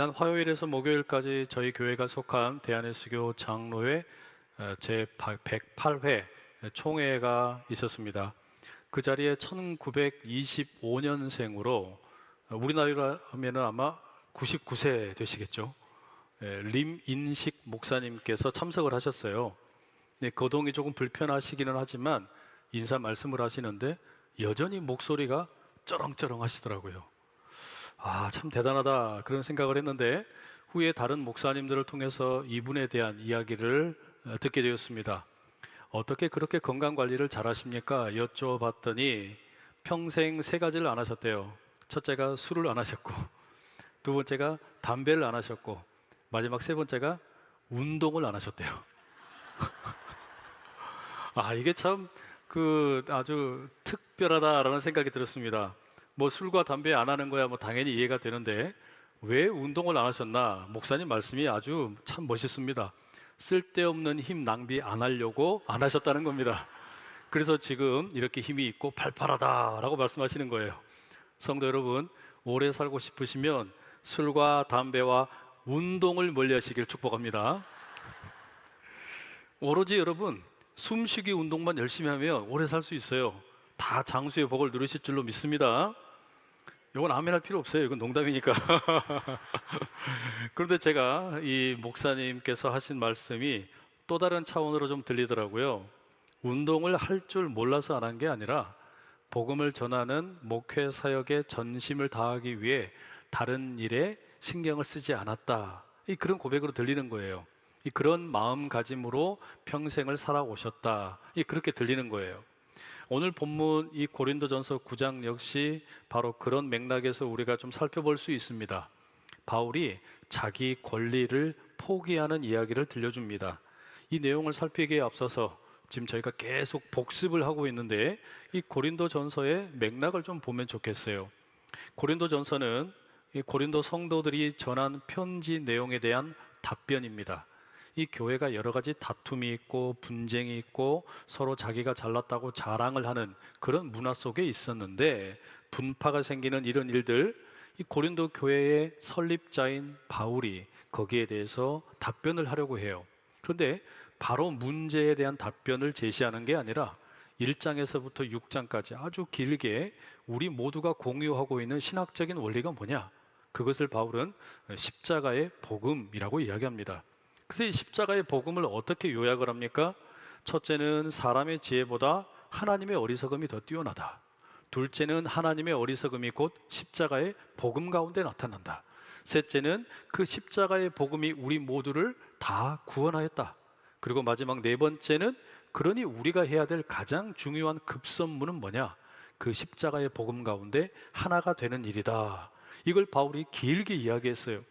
지난 화요일에서 목요일까지 저희 교회가 속한 대한예수교 장로회 제 108회 총회가 있었습니다. 그 자리에 1925년생으로 우리 나이로 하면 아마 99세 되시겠죠. 림인식 목사님께서 참석을 하셨어요. 네, 거동이 조금 불편하시기는 하지만 인사 말씀을 하시는데 여전히 목소리가 쩌렁쩌렁 하시더라고요. 참 대단하다 그런 생각을 했는데 후에 다른 목사님들을 통해서 이분에 대한 이야기를 듣게 되었습니다. 어떻게 그렇게 건강관리를 잘 하십니까? 여쭤봤더니 평생 세 가지를 안 하셨대요. 첫째가 술을 안 하셨고, 두 번째가 담배를 안 하셨고, 마지막 세 번째가 운동을 안 하셨대요. 이게 참 아주 특별하다라는 생각이 들었습니다. 뭐 술과 담배 안 하는 거야 뭐 당연히 이해가 되는데 왜 운동을 안 하셨나? 목사님 말씀이 아주 참 멋있습니다. 쓸데없는 힘 낭비 안 하려고 안 하셨다는 겁니다. 그래서 지금 이렇게 힘이 있고 팔팔하다라고 말씀하시는 거예요. 성도 여러분, 오래 살고 싶으시면 술과 담배와 운동을 멀리하시길 축복합니다. 오로지 여러분 숨쉬기 운동만 열심히 하면 오래 살 수 있어요. 다 장수의 복을 누리실 줄로 믿습니다. 이건 아멘 할 필요 없어요. 이건 농담이니까. 그런데 제가 이 목사님께서 하신 말씀이 또 다른 차원으로 좀 들리더라고요. 운동을 할 줄 몰라서 안 한 게 아니라 복음을 전하는 목회 사역에 전심을 다하기 위해 다른 일에 신경을 쓰지 않았다. 그런 고백으로 들리는 거예요. 그런 마음가짐으로 평생을 살아오셨다. 그렇게 들리는 거예요. 오늘 본문 이 고린도전서 9장 역시 바로 그런 맥락에서 우리가 좀 살펴볼 수 있습니다. 바울이 자기 권리를 포기하는 이야기를 들려줍니다. 이 내용을 살피기에 앞서서 지금 저희가 계속 복습을 하고 있는데 이 고린도전서의 맥락을 좀 보면 좋겠어요. 고린도전서는 이 고린도 성도들이 전한 편지 내용에 대한 답변입니다. 이 교회가 여러 가지 다툼이 있고 분쟁이 있고 서로 자기가 잘났다고 자랑을 하는 그런 문화 속에 있었는데 분파가 생기는 이런 일들, 이 고린도 교회의 설립자인 바울이 거기에 대해서 답변을 하려고 해요. 그런데 바로 문제에 대한 답변을 제시하는 게 아니라 1장에서부터 6장까지 아주 길게 우리 모두가 공유하고 있는 신학적인 원리가 뭐냐? 그것을 바울은 십자가의 복음이라고 이야기합니다. 그래서 이 십자가의 복음을 어떻게 요약을 합니까? 첫째는 사람의 지혜보다 하나님의 어리석음이 더 뛰어나다. 둘째는 하나님의 어리석음이 곧 십자가의 복음 가운데 나타난다. 셋째는 그 십자가의 복음이 우리 모두를 다 구원하였다. 그리고 마지막 네 번째는 그러니 우리가 해야 될 가장 중요한 급선무는 뭐냐? 그 십자가의 복음 가운데 하나가 되는 일이다. 이걸 바울이 길게 이야기했어요.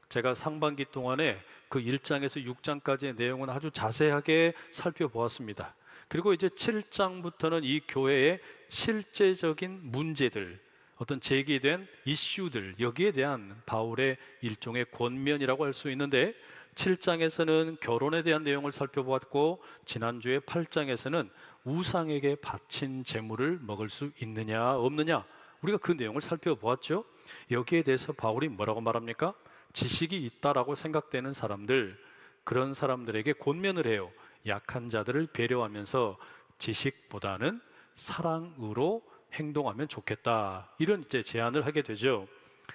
제가 상반기 동안에 그 1장에서 6장까지의 내용은 아주 자세하게 살펴보았습니다. 그리고 이제 7장부터는 이 교회의 실제적인 문제들, 어떤 제기된 이슈들, 여기에 대한 바울의 일종의 권면이라고 할 수 있는데 7장에서는 결혼에 대한 내용을 살펴보았고 지난주에 8장에서는 우상에게 바친 재물을 먹을 수 있느냐 없느냐 우리가 그 내용을 살펴보았죠. 여기에 대해서 바울이 뭐라고 말합니까? 지식이 있다라고 생각되는 사람들, 그런 사람들에게 권면을 해요. 약한 자들을 배려하면서 지식보다는 사랑으로 행동하면 좋겠다. 이런 이제 제안을 하게 되죠.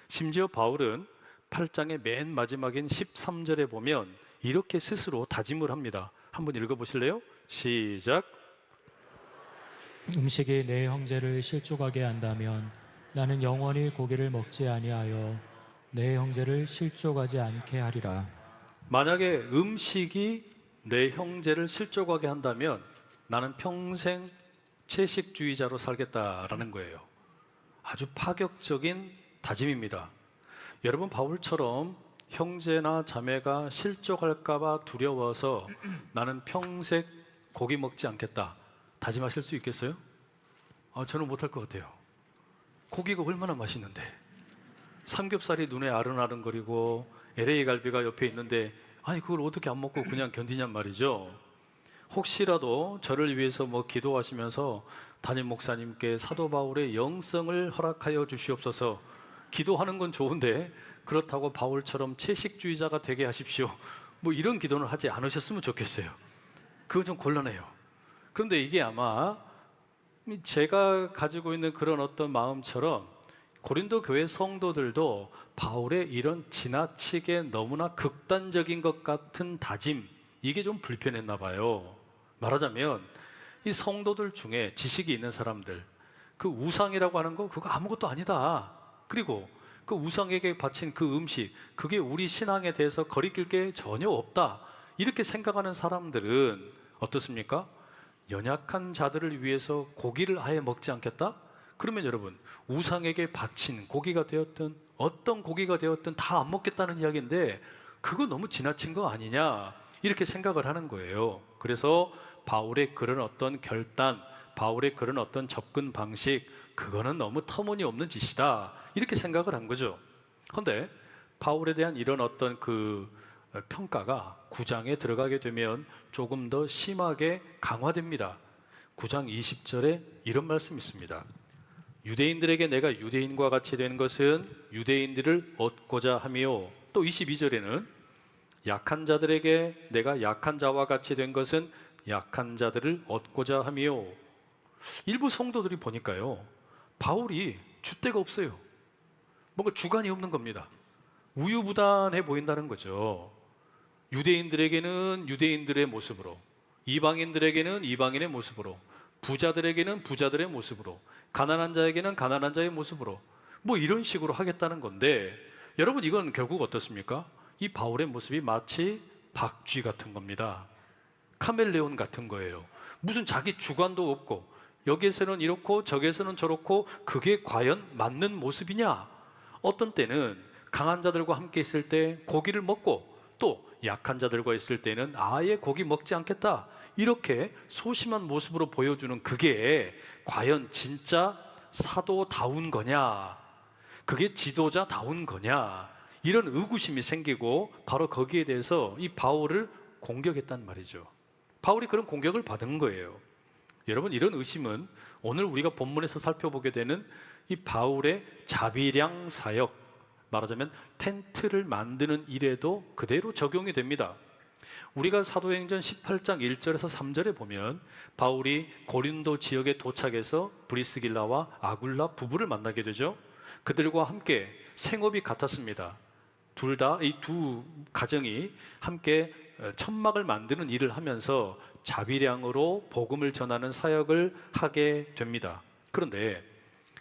심지어 바울은 8장의 맨 마지막인 13절에 보면 이렇게 스스로 다짐을 합니다. 한번 읽어보실래요? 시작. 음식이 내 형제를 실족하게 한다면 나는 영원히 고기를 먹지 아니하여 내 형제를 실족하지 않게 하리라. 만약에 음식이 내 형제를 실족하게 한다면 나는 평생 채식주의자로 살겠다라는 거예요. 아주 파격적인 다짐입니다. 여러분, 바울처럼 형제나 자매가 실족할까봐 두려워서 나는 평생 고기 먹지 않겠다 다짐하실 수 있겠어요? 저는 못할 것 같아요. 고기가 얼마나 맛있는데, 삼겹살이 눈에 아른아른거리고 LA 갈비가 옆에 있는데 그걸 어떻게 안 먹고 그냥 견디냔 말이죠. 혹시라도 저를 위해서 기도하시면서 담임 목사님께 사도 바울의 영성을 허락하여 주시옵소서, 기도하는 건 좋은데 그렇다고 바울처럼 채식주의자가 되게 하십시오. 뭐 이런 기도는 하지 않으셨으면 좋겠어요. 그건 좀 곤란해요. 그런데 이게 아마 제가 가지고 있는 그런 어떤 마음처럼 고린도 교회 성도들도 바울의 이런 지나치게 너무나 극단적인 것 같은 다짐, 이게 좀 불편했나 봐요. 말하자면 이 성도들 중에 지식이 있는 사람들, 그 우상이라고 하는 거 그거 아무것도 아니다. 그리고 그 우상에게 바친 그 음식, 그게 우리 신앙에 대해서 거리낄 게 전혀 없다. 이렇게 생각하는 사람들은 어떻습니까? 연약한 자들을 위해서 고기를 아예 먹지 않겠다? 그러면 여러분, 우상에게 바친 고기가 되었든 어떤 고기가 되었든 다 안 먹겠다는 이야기인데 그거 너무 지나친 거 아니냐? 이렇게 생각을 하는 거예요. 그래서 바울의 그런 어떤 결단, 바울의 그런 어떤 접근 방식, 그거는 너무 터무니없는 짓이다. 이렇게 생각을 한 거죠. 그런데 바울에 대한 이런 어떤 그 평가가 9장에 들어가게 되면 조금 더 심하게 강화됩니다. 9장 20절에 이런 말씀이 있습니다. 유대인들에게 내가 유대인과 같이 된 것은 유대인들을 얻고자 함이요. 또 22절에는 약한 자들에게 내가 약한 자와 같이 된 것은 약한 자들을 얻고자 함이요. 일부 성도들이 보니까요, 바울이 줏대가 없어요. 뭔가 주관이 없는 겁니다. 우유부단해 보인다는 거죠. 유대인들에게는 유대인들의 모습으로, 이방인들에게는 이방인의 모습으로, 부자들에게는 부자들의 모습으로, 가난한 자에게는 가난한 자의 모습으로, 뭐 이런 식으로 하겠다는 건데, 여러분 이건 결국 어떻습니까? 이 바울의 모습이 마치 박쥐 같은 겁니다. 카멜레온 같은 거예요. 무슨 자기 주관도 없고 여기에서는 이렇고 저기에서는 저렇고, 그게 과연 맞는 모습이냐? 어떤 때는 강한 자들과 함께 있을 때 고기를 먹고 또 약한 자들과 있을 때는 아예 고기 먹지 않겠다, 이렇게 소심한 모습으로 보여주는 그게 과연 진짜 사도다운 거냐? 그게 지도자다운 거냐? 이런 의구심이 생기고 바로 거기에 대해서 이 바울을 공격했단 말이죠. 바울이 그런 공격을 받은 거예요. 여러분, 이런 의심은 오늘 우리가 본문에서 살펴보게 되는 이 바울의 자비량 사역, 말하자면 텐트를 만드는 일에도 그대로 적용이 됩니다. 우리가 사도행전 18장 1절에서 3절에 보면 바울이 고린도 지역에 도착해서 브리스길라와 아굴라 부부를 만나게 되죠. 그들과 함께 생업이 같았습니다. 둘 다, 이 두 가정이 함께 천막을 만드는 일을 하면서 자비량으로 복음을 전하는 사역을 하게 됩니다. 그런데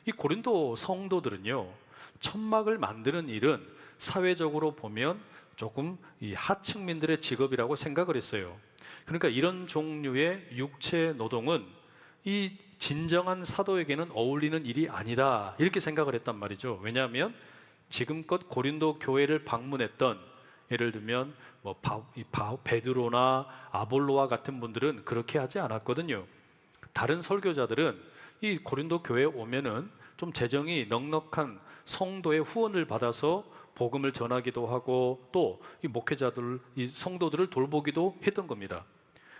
이 고린도 성도들은요, 천막을 만드는 일은 사회적으로 보면 조금 이 하층민들의 직업이라고 생각을 했어요. 그러니까 이런 종류의 육체 노동은 이 진정한 사도에게는 어울리는 일이 아니다, 이렇게 생각을 했단 말이죠. 왜냐하면 지금껏 고린도 교회를 방문했던, 예를 들면 뭐 베드로나 아볼로와 같은 분들은 그렇게 하지 않았거든요. 다른 설교자들은 이 고린도 교회에 오면은 좀 재정이 넉넉한 성도의 후원을 받아서 복음을 전하기도 하고 또 이 목회자들, 이 성도들을 돌보기도 했던 겁니다.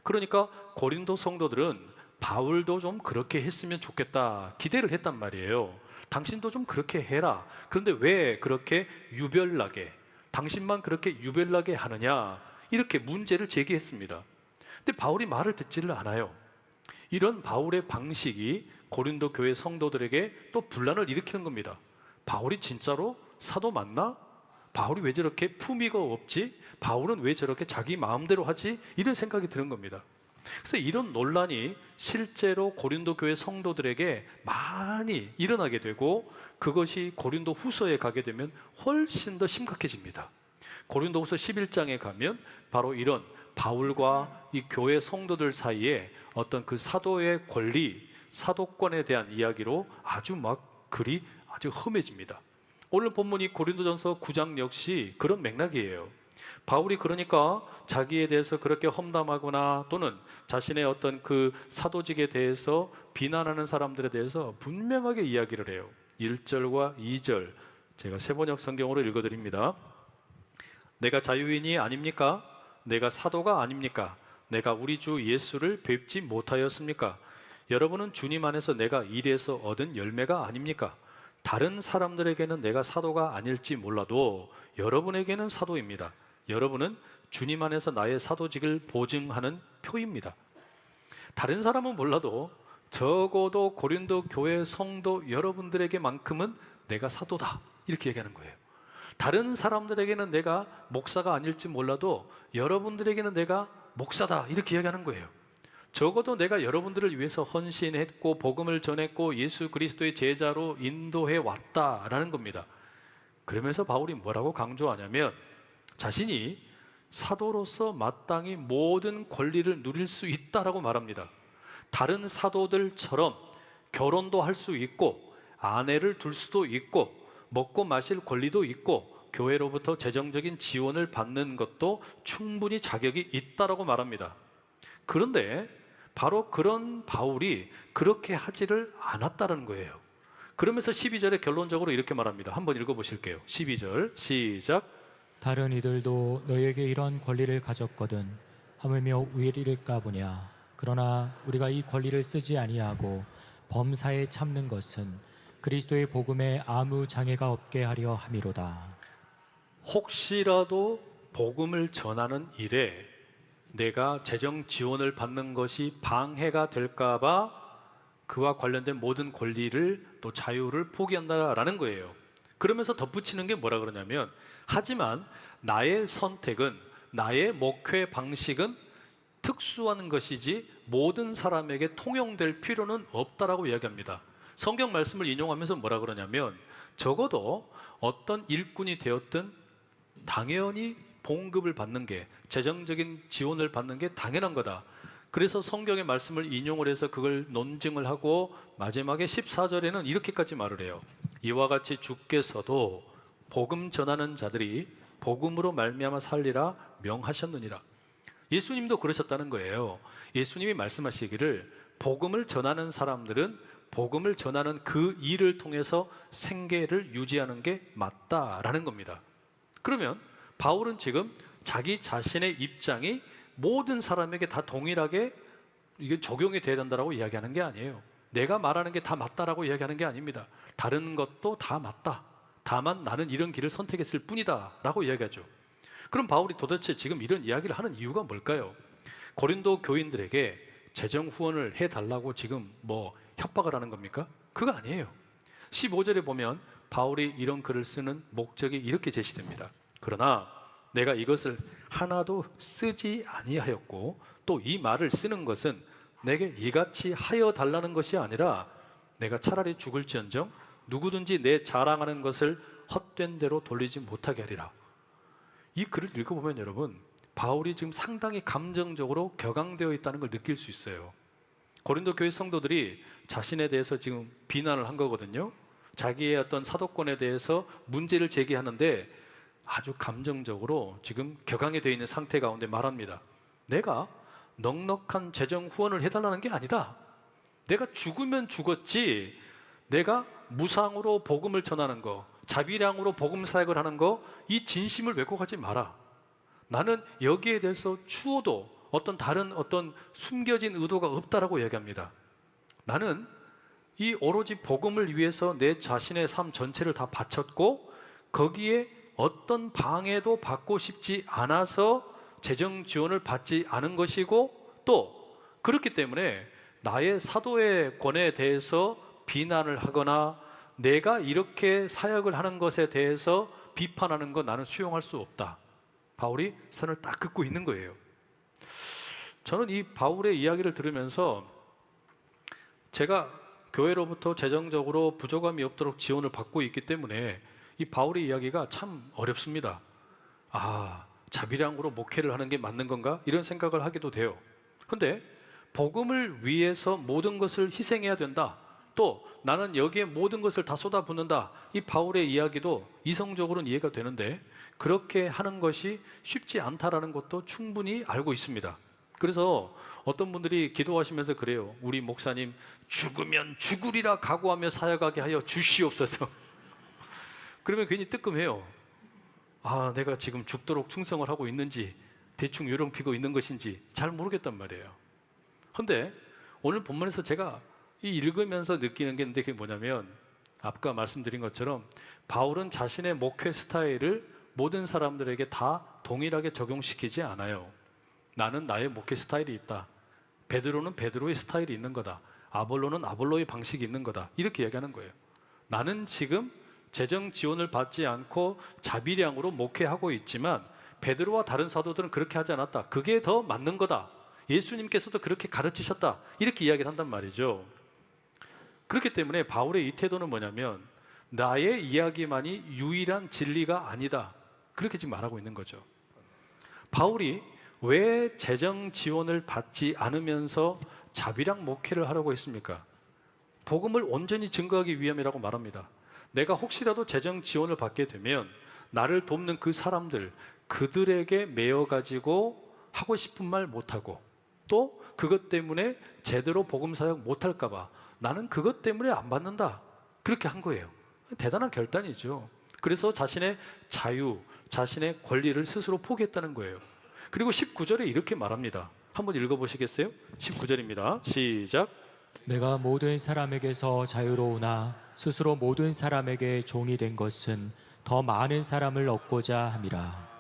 그러니까 고린도 성도들은 바울도 좀 그렇게 했으면 좋겠다 기대를 했단 말이에요. 당신도 좀 그렇게 해라. 그런데 왜 그렇게 유별나게, 당신만 그렇게 유별나게 하느냐, 이렇게 문제를 제기했습니다. 근데 바울이 말을 듣지를 않아요. 이런 바울의 방식이 고린도 교회 성도들에게 또 분란을 일으키는 겁니다. 바울이 진짜로 사도 맞나? 바울이 왜 저렇게 품위가 없지? 바울은 왜 저렇게 자기 마음대로 하지? 이런 생각이 드는 겁니다. 그래서 이런 논란이 실제로 고린도 교회 성도들에게 많이 일어나게 되고, 그것이 고린도 후서에 가게 되면 훨씬 더 심각해집니다. 고린도 후서 11장에 가면 바로 이런 바울과 이 교회 성도들 사이에 어떤 그 사도의 권리, 사도권에 대한 이야기로 아주 막 글이 아주 험해집니다. 오늘 본문이 고린도전서 9장 역시 그런 맥락이에요. 바울이 그러니까 자기에 대해서 그렇게 험담하거나 또는 자신의 어떤 그 사도직에 대해서 비난하는 사람들에 대해서 분명하게 이야기를 해요. 1절과 2절 제가 세번역 성경으로 읽어드립니다. 내가 자유인이 아닙니까? 내가 사도가 아닙니까? 내가 우리 주 예수를 뵙지 못하였습니까? 여러분은 주님 안에서 내가 일해서 얻은 열매가 아닙니까? 다른 사람들에게는 내가 사도가 아닐지 몰라도 여러분에게는 사도입니다. 여러분은 주님 안에서 나의 사도직을 보증하는 표입니다. 다른 사람은 몰라도 적어도 고린도 교회 성도 여러분들에게만큼은 내가 사도다, 이렇게 얘기하는 거예요. 다른 사람들에게는 내가 목사가 아닐지 몰라도 여러분들에게는 내가 목사다, 이렇게 얘기하는 거예요. 적어도 내가 여러분들을 위해서 헌신했고 복음을 전했고 예수 그리스도의 제자로 인도해 왔다라는 겁니다. 그러면서 바울이 뭐라고 강조하냐면 자신이 사도로서 마땅히 모든 권리를 누릴 수 있다라고 말합니다. 다른 사도들처럼 결혼도 할 수 있고 아내를 둘 수도 있고 먹고 마실 권리도 있고 교회로부터 재정적인 지원을 받는 것도 충분히 자격이 있다라고 말합니다. 그런데 바로 그런 바울이 그렇게 하지를 않았다는 거예요. 그러면서 12절에 결론적으로 이렇게 말합니다. 한번 읽어보실게요. 12절 시작. 다른 이들도 너에게 이런 권리를 가졌거든 하물며 우일일까 보냐. 그러나 우리가 이 권리를 쓰지 아니하고 범사에 참는 것은 그리스도의 복음에 아무 장애가 없게 하려 함이로다. 혹시라도 복음을 전하는 일에 내가 재정 지원을 받는 것이 방해가 될까 봐 그와 관련된 모든 권리를 또 자유를 포기한다라는 거예요. 그러면서 덧붙이는 게 뭐라 그러냐면 하지만 나의 선택은 나의 목회 방식은 특수한 것이지 모든 사람에게 통용될 필요는 없다라고 이야기합니다. 성경 말씀을 인용하면서 뭐라 그러냐면 적어도 어떤 일꾼이 되었든 당연히 봉급을 받는 게, 재정적인 지원을 받는 게 당연한 거다. 그래서 성경의 말씀을 인용을 해서 그걸 논증을 하고 마지막에 14절에는 이렇게까지 말을 해요. 이와 같이 주께서도 복음 전하는 자들이 복음으로 말미암아 살리라 명하셨느니라. 예수님도 그러셨다는 거예요. 예수님이 말씀하시기를 복음을 전하는 사람들은 복음을 전하는 그 일을 통해서 생계를 유지하는 게 맞다라는 겁니다. 그러면 바울은 지금 자기 자신의 입장이 모든 사람에게 다 동일하게 이게 적용이 돼야 된다라고 이야기하는 게 아니에요. 내가 말하는 게 다 맞다라고 이야기하는 게 아닙니다. 다른 것도 다 맞다. 다만 나는 이런 길을 선택했을 뿐이다 라고 이야기하죠. 그럼 바울이 도대체 지금 이런 이야기를 하는 이유가 뭘까요? 고린도 교인들에게 재정 후원을 해달라고 지금 뭐 협박을 하는 겁니까? 그거 아니에요. 15절에 보면 바울이 이런 글을 쓰는 목적이 이렇게 제시됩니다. 그러나 내가 이것을 하나도 쓰지 아니하였고 또 이 말을 쓰는 것은 내게 이같이 하여 달라는 것이 아니라 내가 차라리 죽을지언정 누구든지 내 자랑하는 것을 헛된 대로 돌리지 못하게 하리라. 이 글을 읽어보면 여러분, 바울이 지금 상당히 감정적으로 격앙되어 있다는 걸 느낄 수 있어요. 고린도 교회 성도들이 자신에 대해서 지금 비난을 한 거거든요. 자기의 어떤 사도권에 대해서 문제를 제기하는데 아주 감정적으로 지금 격앙이 되어 있는 상태 가운데 말합니다. 내가 넉넉한 재정 후원을 해달라는 게 아니다. 내가 죽으면 죽었지, 내가 무상으로 복음을 전하는 거, 자비량으로 복음 사역을 하는 거, 이 진심을 왜곡하지 마라. 나는 여기에 대해서 추호도 어떤 다른 어떤 숨겨진 의도가 없다라고 이야기합니다. 나는 이 오로지 복음을 위해서 내 자신의 삶 전체를 다 바쳤고 거기에 어떤 방해도 받고 싶지 않아서 재정 지원을 받지 않은 것이고, 또 그렇기 때문에 나의 사도의 권에 대해서 비난을 하거나 내가 이렇게 사역을 하는 것에 대해서 비판하는 거 나는 수용할 수 없다. 바울이 선을 딱 긋고 있는 거예요. 저는 이 바울의 이야기를 들으면서 제가 교회로부터 재정적으로 부족함이 없도록 지원을 받고 있기 때문에 이 바울의 이야기가 참 어렵습니다. 아, 자비량으로 목회를 하는 게 맞는 건가? 이런 생각을 하기도 돼요. 근데 복음을 위해서 모든 것을 희생해야 된다. 또 나는 여기에 모든 것을 다 쏟아붓는다. 이 바울의 이야기도 이성적으로는 이해가 되는데 그렇게 하는 것이 쉽지 않다라는 것도 충분히 알고 있습니다. 그래서 어떤 분들이 기도하시면서 그래요. 우리 목사님 죽으면 죽으리라 각오하며 사역하게 하여 주시옵소서. 그러면 괜히 뜨끔해요. 아, 내가 지금 죽도록 충성을 하고 있는지 대충 요령 피고 있는 것인지 잘 모르겠단 말이에요. 근데 오늘 본문에서 제가 이 읽으면서 느끼는 게 있는데 그게 뭐냐면, 아까 말씀드린 것처럼 바울은 자신의 목회 스타일을 모든 사람들에게 다 동일하게 적용시키지 않아요. 나는 나의 목회 스타일이 있다. 베드로는 베드로의 스타일이 있는 거다. 아볼로는 아볼로의 방식이 있는 거다. 이렇게 얘기하는 거예요. 나는 지금 재정 지원을 받지 않고 자비량으로 목회하고 있지만 베드로와 다른 사도들은 그렇게 하지 않았다. 그게 더 맞는 거다. 예수님께서도 그렇게 가르치셨다. 이렇게 이야기를 한단 말이죠. 그렇기 때문에 바울의 이 태도는 뭐냐면 나의 이야기만이 유일한 진리가 아니다. 그렇게 지금 말하고 있는 거죠. 바울이 왜 재정 지원을 받지 않으면서 자비량 목회를 하라고 했습니까? 복음을 온전히 증거하기 위함이라고 말합니다. 내가 혹시라도 재정 지원을 받게 되면 나를 돕는 그 사람들, 그들에게 매여 가지고 하고 싶은 말 못하고 또 그것 때문에 제대로 복음 사역 못할까 봐 나는 그것 때문에 안 받는다. 그렇게 한 거예요. 대단한 결단이죠. 그래서 자신의 자유, 자신의 권리를 스스로 포기했다는 거예요. 그리고 19절에 이렇게 말합니다. 한번 읽어보시겠어요? 19절입니다. 시작. 내가 모든 사람에게서 자유로우나 스스로 모든 사람에게 종이 된 것은 더 많은 사람을 얻고자 함이라.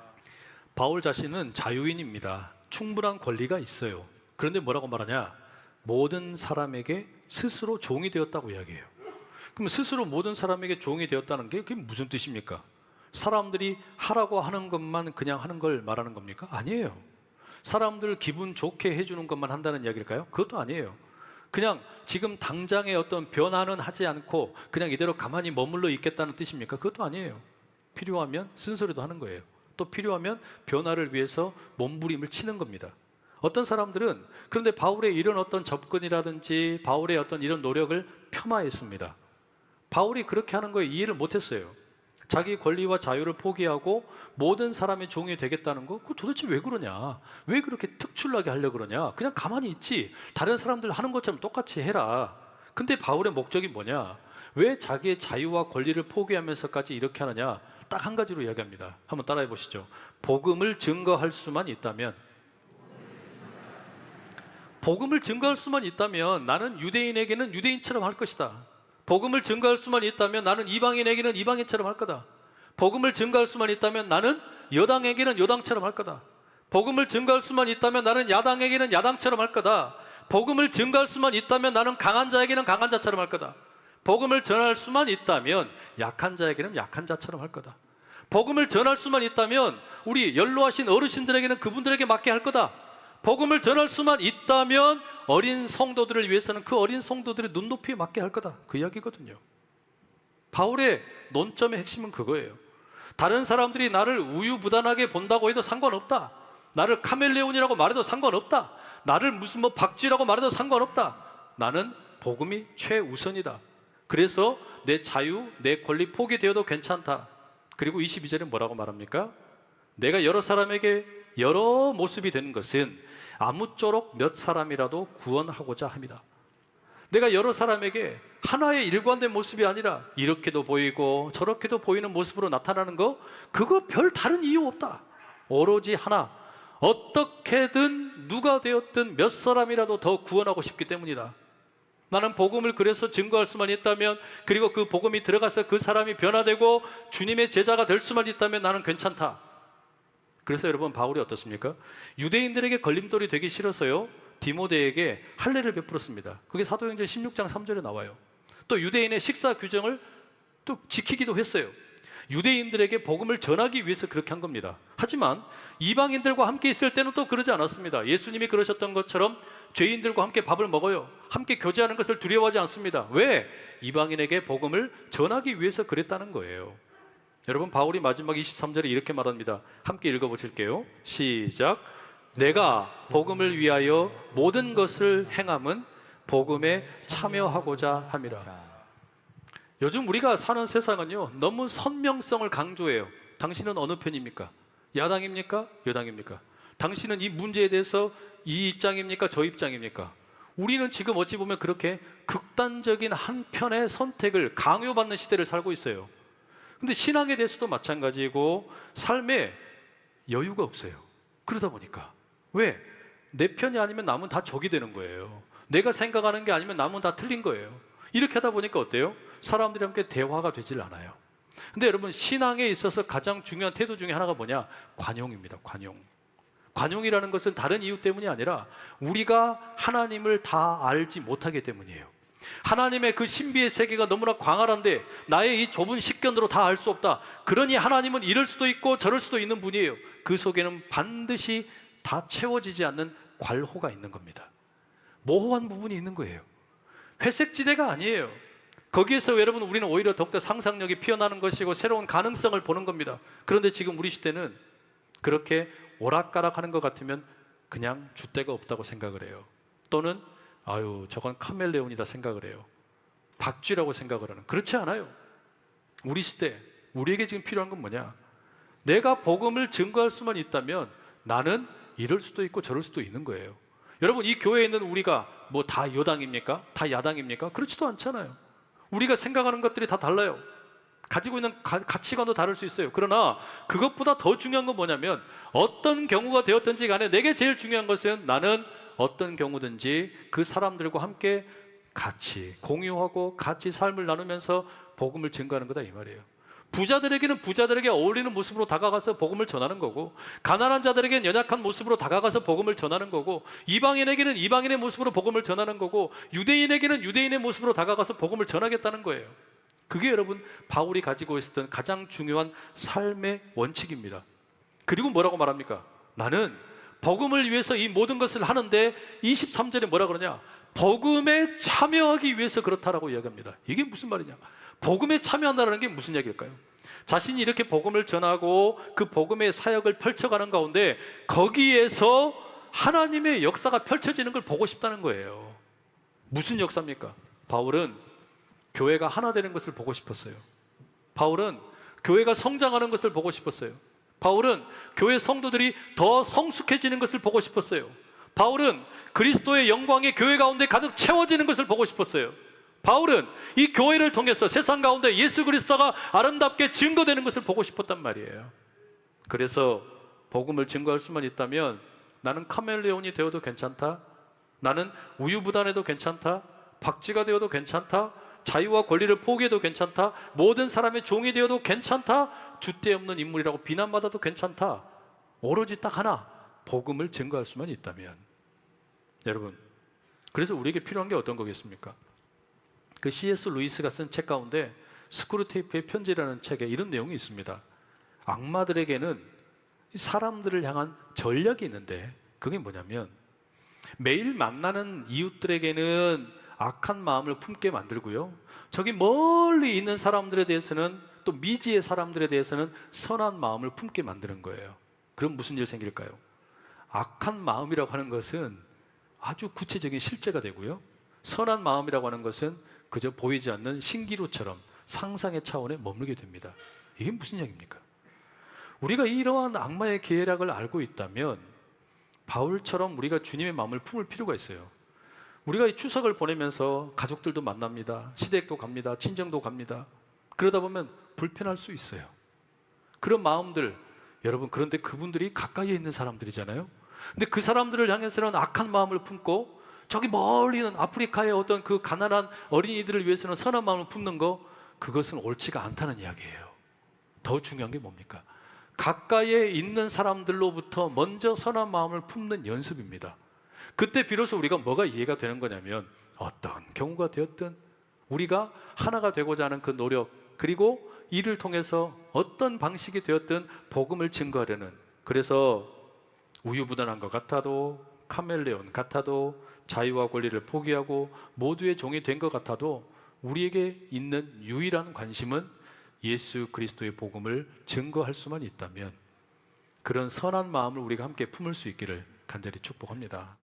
바울 자신은 자유인입니다. 충분한 권리가 있어요. 그런데 뭐라고 말하냐? 모든 사람에게 스스로 종이 되었다고 이야기해요. 그럼 스스로 모든 사람에게 종이 되었다는 게 그게 무슨 뜻입니까? 사람들이 하라고 하는 것만 그냥 하는 걸 말하는 겁니까? 아니에요. 사람들 기분 좋게 해주는 것만 한다는 이야기일까요? 그것도 아니에요. 그냥 지금 당장의 어떤 변화는 하지 않고 그냥 이대로 가만히 머물러 있겠다는 뜻입니까? 그것도 아니에요. 필요하면 쓴소리도 하는 거예요. 또 필요하면 변화를 위해서 몸부림을 치는 겁니다. 어떤 사람들은 그런데 바울의 이런 어떤 접근이라든지 바울의 어떤 이런 노력을 폄하했습니다. 바울이 그렇게 하는 거에 이해를 못했어요. 자기 권리와 자유를 포기하고 모든 사람의 종이 되겠다는 거, 그거 도대체 왜 그러냐? 왜 그렇게 특출나게 하려고 그러냐? 그냥 가만히 있지. 다른 사람들 하는 것처럼 똑같이 해라. 근데 바울의 목적이 뭐냐? 왜 자기의 자유와 권리를 포기하면서까지 이렇게 하느냐? 딱 한 가지로 이야기합니다. 한번 따라해 보시죠. 복음을 증거할 수만 있다면, 복음을 증거할 수만 있다면 나는 유대인에게는 유대인처럼 할 것이다. 복음을 증거할 수만 있다면 나는 이방인에게는 이방인처럼 할 거다. 복음을 증거할 수만 있다면 나는 여당에게는 여당처럼 할 거다. 복음을 증거할 수만 있다면 나는 야당에게는 야당처럼 할 거다. 복음을 증거할 수만 있다면 나는 강한 자에게는 강한 자처럼 할 거다. 복음을 전할 수만 있다면 약한 자에게는 약한 자처럼 할 거다. 복음을 전할 수만 있다면 우리 연로하신 어르신들에게는 그분들에게 맞게 할 거다. 복음을 전할 수만 있다면 어린 성도들을 위해서는 그 어린 성도들의 눈높이에 맞게 할 거다. 그 이야기거든요. 바울의 논점의 핵심은 그거예요. 다른 사람들이 나를 우유부단하게 본다고 해도 상관없다. 나를 카멜레온이라고 말해도 상관없다. 나를 무슨 박쥐라고 말해도 상관없다. 나는 복음이 최우선이다. 그래서 내 자유, 내 권리 포기되어도 괜찮다. 그리고 22절에 뭐라고 말합니까? 내가 여러 사람에게 여러 모습이 되는 것은 아무쪼록 몇 사람이라도 구원하고자 합니다. 내가 여러 사람에게 하나의 일관된 모습이 아니라 이렇게도 보이고 저렇게도 보이는 모습으로 나타나는 거, 그거 별 다른 이유 없다. 오로지 하나, 어떻게든 누가 되었든 몇 사람이라도 더 구원하고 싶기 때문이다. 나는 복음을 그래서 증거할 수만 있다면, 그리고 그 복음이 들어가서 그 사람이 변화되고 주님의 제자가 될 수만 있다면 나는 괜찮다. 그래서 여러분, 바울이 어떻습니까? 유대인들에게 걸림돌이 되기 싫어서요, 디모데에게 할례를 베풀었습니다. 그게 사도행전 16장 3절에 나와요. 또 유대인의 식사 규정을 또 지키기도 했어요. 유대인들에게 복음을 전하기 위해서 그렇게 한 겁니다. 하지만 이방인들과 함께 있을 때는 또 그러지 않았습니다. 예수님이 그러셨던 것처럼 죄인들과 함께 밥을 먹어요. 함께 교제하는 것을 두려워하지 않습니다. 왜? 이방인에게 복음을 전하기 위해서 그랬다는 거예요. 여러분, 바울이 마지막 23절에 이렇게 말합니다. 함께 읽어보실게요. 시작. 내가 복음을 위하여 모든 것을 행함은 복음에 참여하고자 함이라. 요즘 우리가 사는 세상은요, 너무 선명성을 강조해요. 당신은 어느 편입니까? 야당입니까? 여당입니까? 당신은 이 문제에 대해서 이 입장입니까? 저 입장입니까? 우리는 지금 어찌 보면 그렇게 극단적인 한 편의 선택을 강요받는 시대를 살고 있어요. 근데 신앙에 대해서도 마찬가지고 삶에 여유가 없어요. 그러다 보니까 왜? 내 편이 아니면 남은 다 적이 되는 거예요. 내가 생각하는 게 아니면 남은 다 틀린 거예요. 이렇게 하다 보니까 어때요? 사람들이 함께 대화가 되질 않아요. 근데 여러분, 신앙에 있어서 가장 중요한 태도 중에 하나가 뭐냐? 관용입니다. 관용. 관용이라는 것은 다른 이유 때문이 아니라 우리가 하나님을 다 알지 못하기 때문이에요. 하나님의 그 신비의 세계가 너무나 광활한데 나의 이 좁은 식견으로 다 알 수 없다. 그러니 하나님은 이럴 수도 있고 저럴 수도 있는 분이에요. 그 속에는 반드시 다 채워지지 않는 괄호가 있는 겁니다. 모호한 부분이 있는 거예요. 회색지대가 아니에요. 거기에서 여러분, 우리는 오히려 더욱더 상상력이 피어나는 것이고 새로운 가능성을 보는 겁니다. 그런데 지금 우리 시대는 그렇게 오락가락하는 것 같으면 그냥 줏대가 없다고 생각을 해요. 또는 아유, 저건 카멜레온이다 생각을 해요. 박쥐라고 생각을 하는. 그렇지 않아요. 우리 시대, 우리에게 지금 필요한 건 뭐냐? 내가 복음을 증거할 수만 있다면 나는 이럴 수도 있고 저럴 수도 있는 거예요. 여러분, 이 교회에 있는 우리가 뭐 다 여당입니까? 다 야당입니까? 그렇지도 않잖아요. 우리가 생각하는 것들이 다 달라요. 가지고 있는 가치관도 다를 수 있어요. 그러나 그것보다 더 중요한 건 뭐냐면 어떤 경우가 되었든지 간에 내게 제일 중요한 것은 나는 어떤 경우든지 그 사람들과 함께 같이 공유하고 같이 삶을 나누면서 복음을 증거하는 거다, 이 말이에요. 부자들에게는 부자들에게 어울리는 모습으로 다가가서 복음을 전하는 거고, 가난한 자들에게는 연약한 모습으로 다가가서 복음을 전하는 거고, 이방인에게는 이방인의 모습으로 복음을 전하는 거고, 유대인에게는 유대인의 모습으로 다가가서 복음을 전하겠다는 거예요. 그게 여러분, 바울이 가지고 있었던 가장 중요한 삶의 원칙입니다. 그리고 뭐라고 말합니까? 나는 복음을 위해서 이 모든 것을 하는데 23절에 뭐라 그러냐? 복음에 참여하기 위해서 그렇다라고 이야기합니다. 이게 무슨 말이냐? 복음에 참여한다는 게 무슨 얘기일까요? 자신이 이렇게 복음을 전하고 그 복음의 사역을 펼쳐가는 가운데 거기에서 하나님의 역사가 펼쳐지는 걸 보고 싶다는 거예요. 무슨 역사입니까? 바울은 교회가 하나 되는 것을 보고 싶었어요. 바울은 교회가 성장하는 것을 보고 싶었어요. 바울은 교회 성도들이 더 성숙해지는 것을 보고 싶었어요. 바울은 그리스도의 영광이 교회 가운데 가득 채워지는 것을 보고 싶었어요. 바울은 이 교회를 통해서 세상 가운데 예수 그리스도가 아름답게 증거되는 것을 보고 싶었단 말이에요. 그래서 복음을 증거할 수만 있다면 나는 카멜레온이 되어도 괜찮다, 나는 우유부단해도 괜찮다, 박쥐가 되어도 괜찮다, 자유와 권리를 포기해도 괜찮다, 모든 사람의 종이 되어도 괜찮다, 줏대 없는 인물이라고 비난받아도 괜찮다. 오로지 딱 하나, 복음을 증거할 수만 있다면. 여러분, 그래서 우리에게 필요한 게 어떤 거겠습니까? 그 C.S. 루이스가 쓴 책 가운데 스크루테이프의 편지라는 책에 이런 내용이 있습니다. 악마들에게는 사람들을 향한 전략이 있는데 그게 뭐냐면 매일 만나는 이웃들에게는 악한 마음을 품게 만들고요, 저기 멀리 있는 사람들에 대해서는, 또 미지의 사람들에 대해서는 선한 마음을 품게 만드는 거예요. 그럼 무슨 일 생길까요? 악한 마음이라고 하는 것은 아주 구체적인 실제가 되고요, 선한 마음이라고 하는 것은 그저 보이지 않는 신기루처럼 상상의 차원에 머물게 됩니다. 이게 무슨 이야기입니까? 우리가 이러한 악마의 계략을 알고 있다면 바울처럼 우리가 주님의 마음을 품을 필요가 있어요. 우리가 이 추석을 보내면서 가족들도 만납니다. 시댁도 갑니다. 친정도 갑니다. 그러다 보면 불편할 수 있어요. 그런 마음들, 여러분, 그런데 그분들이 가까이에 있는 사람들이잖아요. 근데 그 사람들을 향해서는 악한 마음을 품고 저기 멀리 있는 아프리카의 어떤 그 가난한 어린이들을 위해서는 선한 마음을 품는 거, 그것은 옳지가 않다는 이야기예요. 더 중요한 게 뭡니까? 가까이에 있는 사람들로부터 먼저 선한 마음을 품는 연습입니다. 그때 비로소 우리가 뭐가 이해가 되는 거냐면 어떤 경우가 되었든 우리가 하나가 되고자 하는 그 노력, 그리고 이를 통해서 어떤 방식이 되었든 복음을 증거하려는, 그래서 우유부단한 것 같아도, 카멜레온 같아도, 자유와 권리를 포기하고 모두의 종이 된 것 같아도 우리에게 있는 유일한 관심은 예수 그리스도의 복음을 증거할 수만 있다면 그런 선한 마음을 우리가 함께 품을 수 있기를 간절히 축복합니다.